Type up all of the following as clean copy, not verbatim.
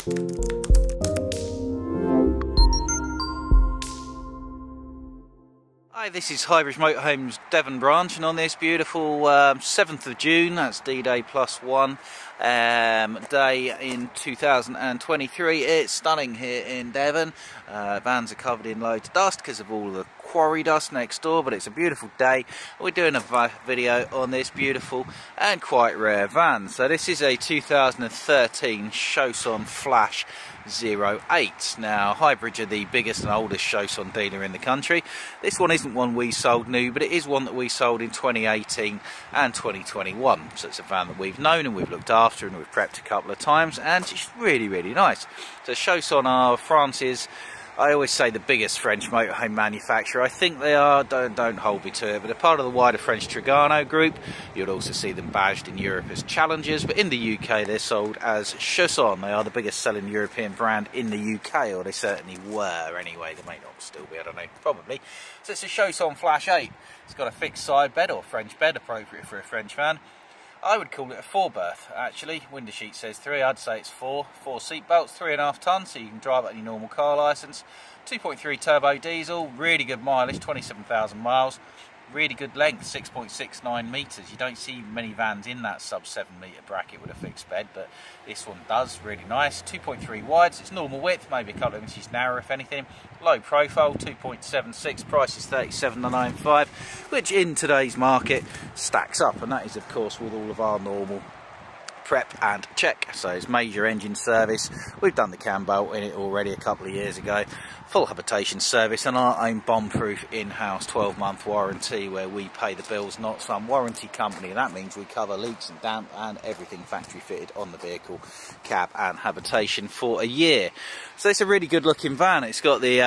Hi, this is Highbridge Motorhomes Devon branch, and on this beautiful 7th of June, that's D-Day +1 day in 2023, it's stunning here in Devon. Vans are covered in loads of dust because of all the quarry dust next door, but it's a beautiful day. We're doing a video on this beautiful and quite rare van. So this is a 2013 Chausson Flash 08. Now, Highbridge are the biggest and oldest Chausson dealer in the country. This one isn't one we sold new, but it is one that we sold in 2018 and 2021. So it's a van that we've known and we've looked after and we've prepped a couple of times, and it's really, really nice. So Chausson are France's, I always say, the biggest French motorhome manufacturer. I think they are, don't hold me to it, but they're part of the wider French Trigano group. You'll also see them badged in Europe as Challengers, but in the UK they're sold as Chausson. They are the biggest selling European brand in the UK, or they certainly were anyway. They may not still be, I don't know, probably. So it's a Chausson Flash 8. It's got a fixed side bed, or French bed, appropriate for a French van. I would call it a 4-berth, actually. Window sheet says 3, I'd say it's 4. 4 seat belts, 3.5 tonnes, so you can drive at any normal car licence. 2.3 turbo diesel, really good mileage, 27,000 miles. Really good length, 6.69 metres. You don't see many vans in that sub 7 metre bracket with a fixed bed, but this one does, really nice. 2.3 wides, it's normal width, maybe a couple of inches narrower if anything. Low profile, 2.76, price is $37.95, which in today's market stacks up, and that is of course with all of our normal prep and check. So it's major engine service, we've done the cam belt in it already a couple of years ago, full habitation service, and our own bomb-proof in-house 12-month warranty where we pay the bills, not some warranty company. That means we cover leaks and damp and everything factory fitted on the vehicle, cab and habitation, for a year. So it's a really good looking van. It's got the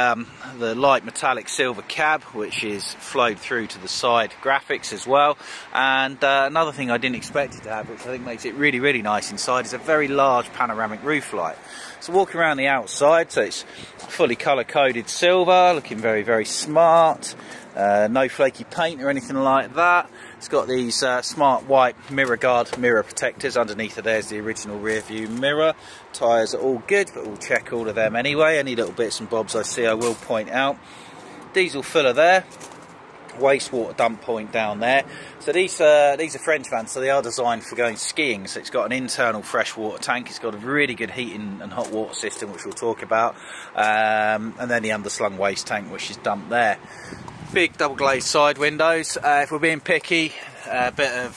light metallic silver cab, which is flowed through to the side graphics as well, and another thing I didn't expect it to have, which I think makes it really, really nice inside, is a very large panoramic roof light. So walking around the outside, so it's fully colour coded silver, looking very, very smart. No flaky paint or anything like that. It's got these smart white mirror guard mirror protectors. Underneath of there's the original rear view mirror. Tyres are all good, but we'll check all of them anyway. Any little bits and bobs I see I will point out. Diesel filler there. Wastewater dump point down there. So these are French vans, so they are designed for going skiing. So it's got an internal freshwater tank, it's got a really good heating and hot water system, which we'll talk about, and then the underslung waste tank, which is dumped there. Big double glazed side windows. If we're being picky, a bit of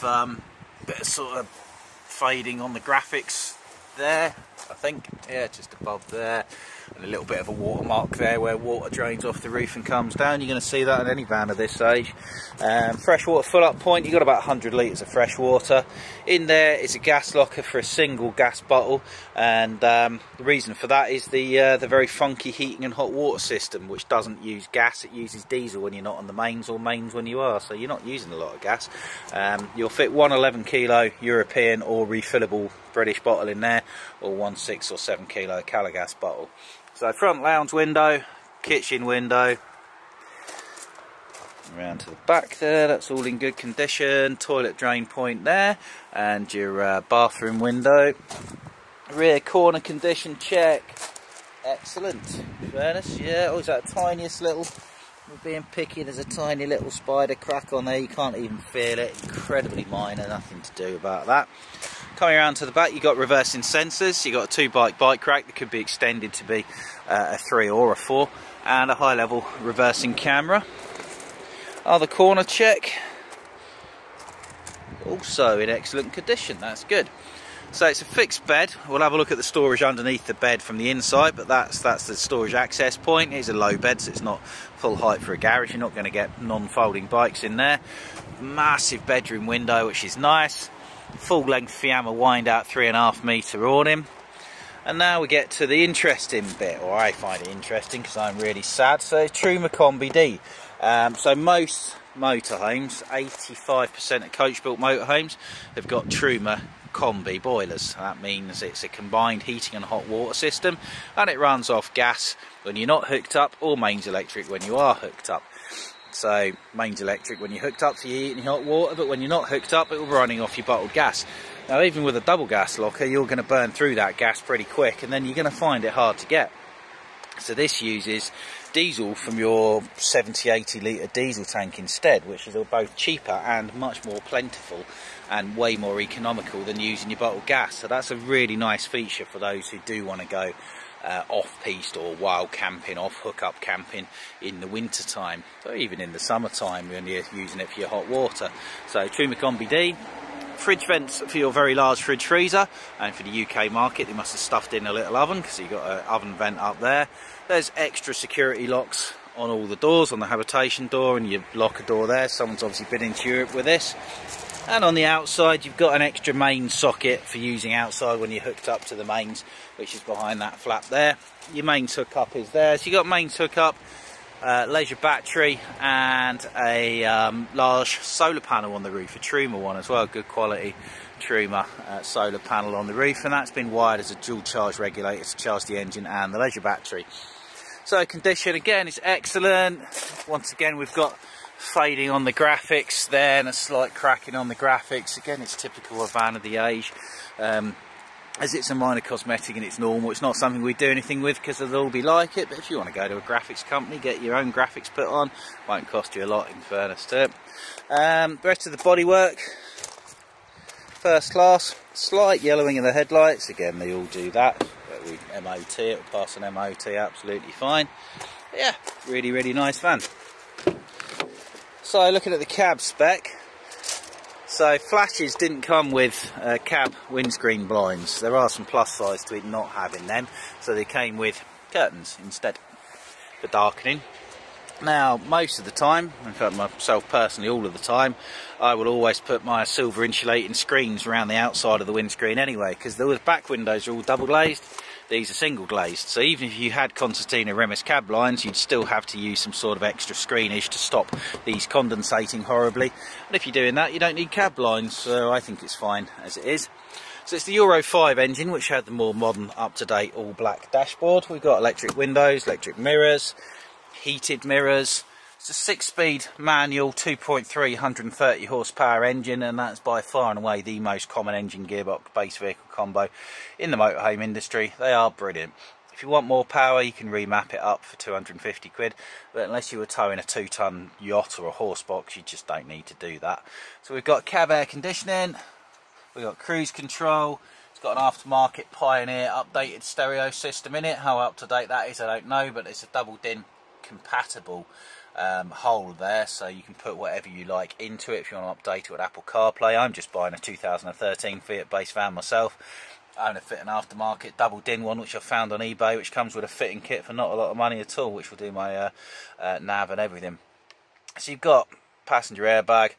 sort of fading on the graphics there, I think, yeah, just above there, and a little bit of a watermark there where water drains off the roof and comes down. You're going to see that in any van of this age. Freshwater full up point, you've got about 100 litres of fresh water. In there is a gas locker for a single gas bottle, and the reason for that is the very funky heating and hot water system, which doesn't use gas, it uses diesel when you're not on the mains, or mains when you are, so you're not using a lot of gas. You'll fit one 11 kilo European or refillable British bottle in there, or one 6 or 7 kilo Calagas bottle. So front lounge window, kitchen window, around to the back there, that's all in good condition. Toilet drain point there, and your bathroom window. Rear corner condition check, excellent. In fairness, yeah, always that tiniest little, we're being picky, there's a tiny little spider crack on there, you can't even feel it, incredibly minor, nothing to do about that. Coming around to the back, you've got reversing sensors, you've got a 2-bike rack that could be extended to be a 3 or a 4, and a high level reversing camera. Other corner check, also in excellent condition, that's good. So it's a fixed bed. We'll have a look at the storage underneath the bed from the inside, but that's the storage access point. It's a low bed, so it's not full height for a garage. You're not going to get non-folding bikes in there. Massive bedroom window, which is nice. Full length Fiamma wind out 3.5 metre awning. And now we get to the interesting bit, or I find it interesting because I'm really sad. So Truma Combi D. So most motorhomes, 85% of coach built motorhomes, have got Truma Combi boilers. That means it's a combined heating and hot water system, and it runs off gas when you're not hooked up, or mains electric when you are hooked up. So mains electric when you're hooked up for your heating and hot water, but when you're not hooked up, it will be running off your bottled gas. Now even with a double gas locker, you're going to burn through that gas pretty quick, and then you're going to find it hard to get. So this uses diesel from your 70-80 litre diesel tank instead, which is both cheaper and much more plentiful and way more economical than using your bottled gas. So that's a really nice feature for those who do want to go off-piste or wild camping, off hookup camping in the winter time, or even in the summertime when you're using it for your hot water. So Truma Combi D. Fridge vents for your very large fridge freezer, and for the UK market they must have stuffed in a little oven, because you've got an oven vent up there. There's extra security locks on all the doors, on the habitation door and your locker door there. Someone's obviously been into Europe with this. And on the outside you've got an extra main socket for using outside when you're hooked up to the mains, which is behind that flap there. Your mains hookup is there, so you've got mains hookup, leisure battery, and a large solar panel on the roof, a Truma one as well, good quality Truma solar panel on the roof, and that's been wired as a dual charge regulator to charge the engine and the leisure battery. So condition again is excellent. Once again we've got fading on the graphics there and a slight cracking on the graphics. Again, it's typical of a van of the age. As it's a minor cosmetic and it's normal, it's not something we do anything with because it'll all be like it, but if you want to go to a graphics company, get your own graphics put on, won't cost you a lot in fairness to it. The rest of the bodywork, first class. Slight yellowing of the headlights, again they all do that, but we MOT it, will pass an MOT absolutely fine. But yeah, really nice van. So looking at the cab spec, so Flashes didn't come with cab windscreen blinds. There are some plus sides to it not having them, so they came with curtains instead for darkening. Now most of the time, in fact myself personally all of the time, I will always put my silver insulating screens around the outside of the windscreen anyway, because the back windows are all double glazed, these are single glazed, so even if you had Concertina Remus cab blinds, you'd still have to use some sort of extra screenage to stop these condensating horribly. And if you're doing that, you don't need cab blinds, so I think it's fine as it is. So it's the Euro 5 engine, which had the more modern, up-to-date all black dashboard. We've got electric windows, electric mirrors, heated mirrors. It's a 6-speed manual 2.3 130 horsepower engine, and that's by far and away the most common engine gearbox base vehicle combo in the motorhome industry. They are brilliant. If you want more power, you can remap it up for 250 quid, but unless you were towing a 2-ton yacht or a horse box, you just don't need to do that. So we've got cab air conditioning, we've got cruise control. It's got an aftermarket Pioneer updated stereo system in it. How up to date that is I don't know, but it's a double DIN compatible hole there, so you can put whatever you like into it if you want to update it with Apple CarPlay. I'm just buying a 2013 Fiat base van myself. I own a fitting aftermarket double DIN one which I found on eBay, which comes with a fitting kit for not a lot of money at all, which will do my nav and everything. So you've got passenger airbag,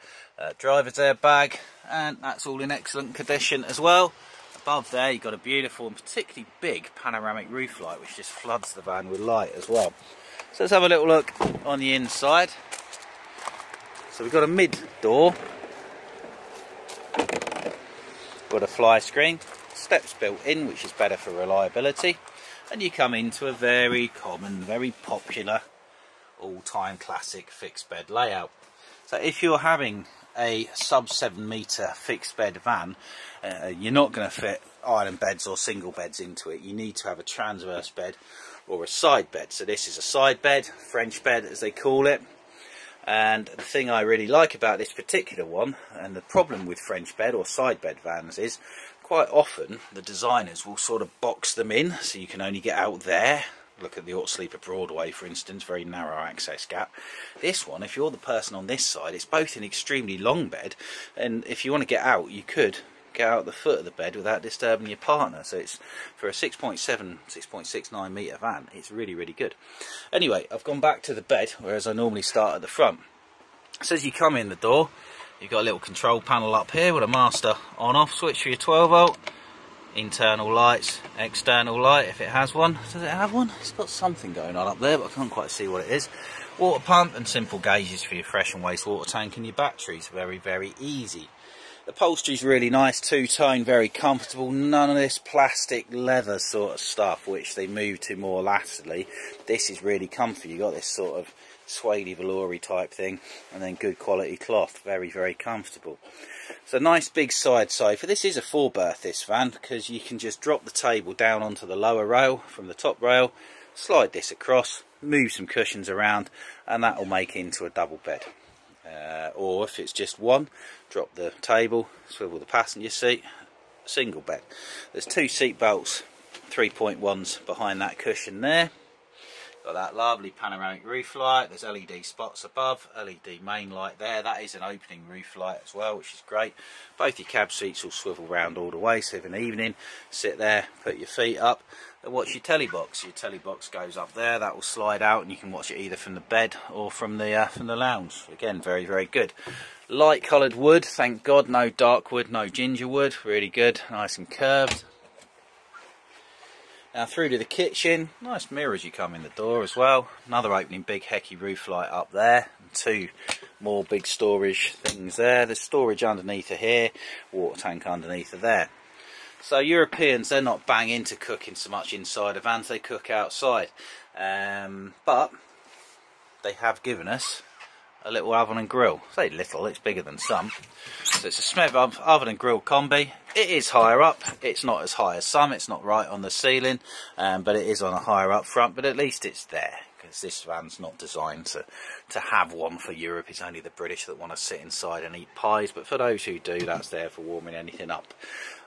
driver's airbag, and that's all in excellent condition as well. Above there you've got a beautiful and particularly big panoramic roof light which just floods the van with light as well. So let's have a little look on the inside. So we've got a mid door, got a fly screen, steps built in which is better for reliability, and you come into a very common, very popular, all-time classic fixed bed layout. So if you're having a sub 7 metre fixed bed van, you're not going to fit island beds or single beds into it. You need to have a transverse bed or a side bed. So this is a side bed, French bed as they call it. And the thing I really like about this particular one, and the problem with French bed or side bed vans, is quite often the designers will sort of box them in so you can only get out there. Look at the Auto Sleeper Broadway for instance, very narrow access gap. This one, if you're the person on this side, it's both an extremely long bed, and if you want to get out, you could get out the foot of the bed without disturbing your partner. So it's, for a 6.7, 6.69 metre van, it's really good. Anyway, I've gone back to the bed, whereas I normally start at the front. So as you come in the door, you've got a little control panel up here with a master on-off switch for your 12 volt. Internal lights, external light if it has one. Does it have one? It's got something going on up there, but I can't quite see what it is. Water pump and simple gauges for your fresh and waste water tank and your batteries. Very easy. The upholstery's really nice, two-tone, very comfortable. None of this plastic leather sort of stuff which they move to more latterly. This is really comfy. You've got this sort of suede velour type thing, and then good quality cloth, very very comfortable. So nice big side sofa. This is a 4-berth, this van, because you can just drop the table down onto the lower rail from the top rail, slide this across, move some cushions around, and that will make into a double bed. Or if it's just one, drop the table, swivel the passenger seat, single bed. There's 2 seat belts, 3.1s behind that cushion there. Got that lovely panoramic roof light. There's LED spots above, LED main light there. That is an opening roof light as well, which is great. Both your cab seats will swivel round all the way, so if in the evening, sit there, put your feet up and watch your telly box. Your telly box goes up there, that will slide out and you can watch it either from the bed or from the lounge. Again, very very good. Light coloured wood, thank God, no dark wood, no ginger wood, really good, nice and curved. Now through to the kitchen, nice mirrors you come in the door as well. Another opening big hecky roof light up there. And 2 more big storage things there. There's storage underneath her here, water tank underneath her there. So Europeans, they're not bang into cooking so much inside of vans, they cook outside. But they have given us a little oven and grill. I say little, it's bigger than some. So it's a Smith oven and grill combi. It is higher up, it's not as high as some, it's not right on the ceiling, but it is on a higher up front, but at least it's there, because this van's not designed to have one for Europe. It's only the British that want to sit inside and eat pies, but for those who do, that's there for warming anything up.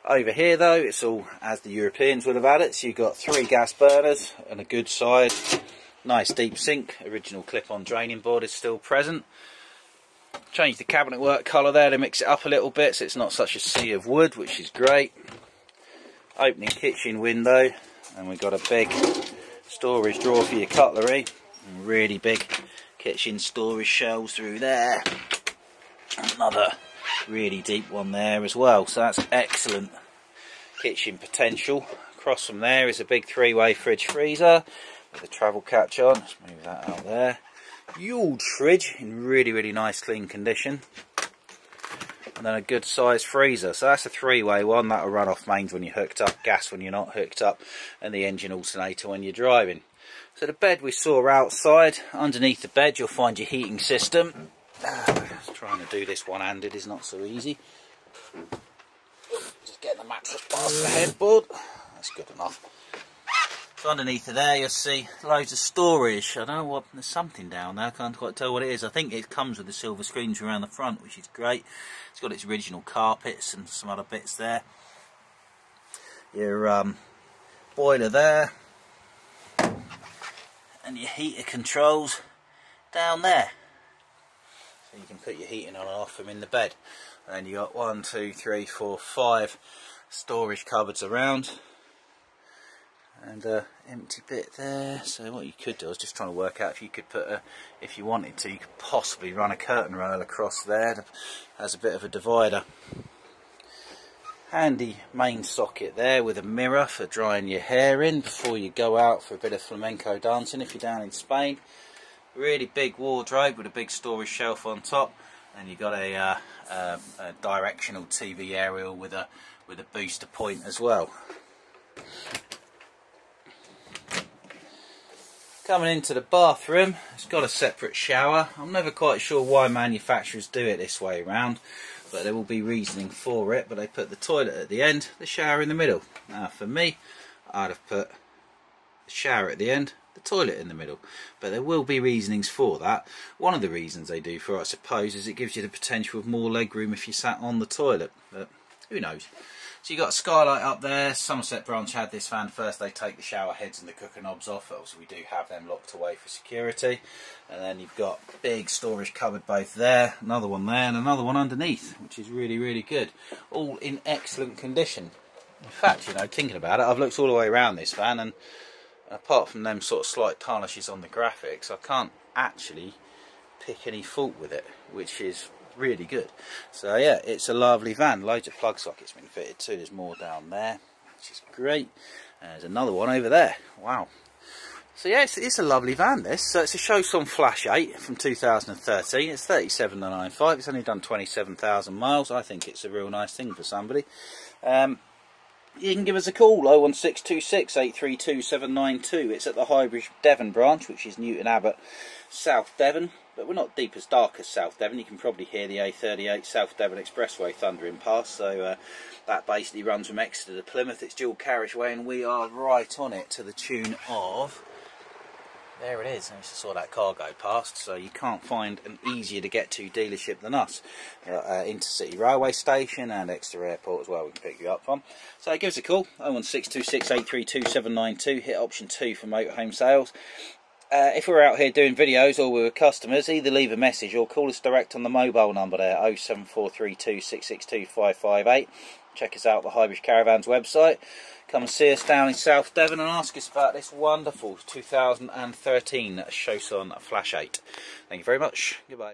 Over here though, it's all as the Europeans would have had it, so you've got 3 gas burners and a good size. Nice deep sink, original clip-on draining board is still present. Changed the cabinet work colour there to mix it up a little bit so it's not such a sea of wood, which is great. Opening kitchen window, and we've got a big storage drawer for your cutlery. And really big kitchen storage shelves through there. Another really deep one there as well, so that's excellent kitchen potential. Across from there is a big 3-way fridge freezer with a travel catch on. Let's move that out there. Huge fridge in really really nice clean condition, and then a good sized freezer. So that's a 3-way one, that'll run off mains when you're hooked up, gas when you're not hooked up, and the engine alternator when you're driving. So the bed we saw outside, underneath the bed you'll find your heating system. Trying to do this one-handed is not so easy. Just getting the mattress past the headboard, that's good enough. So underneath there you'll see loads of storage. I don't know what, there's something down there, I can't quite tell what it is. I think it comes with the silver screens around the front, which is great. It's got its original carpets and some other bits there. Your boiler there, and your heater controls down there. So you can put your heating on and off them in the bed. And then you got 1, 2, 3, 4, 5 storage cupboards around. And empty bit there. So what you could do, I was just trying to work out if you could put if you wanted to, you could possibly run a curtain rail across there as a bit of a divider. Handy main socket there with a mirror for drying your hair in before you go out for a bit of flamenco dancing if you're down in Spain. Really big wardrobe with a big storage shelf on top, and you've got a directional TV aerial with a booster point as well. Coming into the bathroom, it's got a separate shower. I'm never quite sure why manufacturers do it this way around, but there will be reasoning for it. But they put the toilet at the end, the shower in the middle. Now for me, I'd have put the shower at the end, the toilet in the middle, but there will be reasonings for that. One of the reasons they do for it, I suppose, is it gives you the potential of more legroom if you sat on the toilet, but who knows. So you've got a skylight up there. Somerset branch had this van first. They take the shower heads and the cooker knobs off. Obviously we do have them locked away for security. And then you've got big storage cupboard both there, another one there and another one underneath, which is really, really good. All in excellent condition. In fact, you know, thinking about it, I've looked all the way around this van, and apart from them sort of slight tarnishes on the graphics, I can't actually pick any fault with it, which is really good. So yeah, it's a lovely van. Loads of plug sockets been fitted too. There's more down there, which is great. There's another one over there. Wow. So yeah, it's a lovely van this. So it's a Chausson Flash 8 from 2013. It's 37,995. It's only done 27,000 miles. I think it's a real nice thing for somebody. you can give us a call, 01626 832 792. It's at the Highbridge Devon branch, which is Newton Abbot, South Devon. But we're not deep as dark as South Devon. You can probably hear the A38 South Devon Expressway thundering past. So that basically runs from Exeter to Plymouth. It's dual carriageway, and we are right on it to the tune of... There it is. I just saw that car go past, so you can't find an easier to get to dealership than us. Intercity Railway Station and Exeter Airport as well, we can pick you up from. So give us a call, 01626 832 792, hit option 2 for motorhome sales. If we're out here doing videos or we're customers, either leave a message or call us direct on the mobile number there, 07432 662 558. Check us out at the Highbridge Caravans website. Come and see us down in South Devon and ask us about this wonderful 2013 Chausson Flash 8. Thank you very much. Goodbye.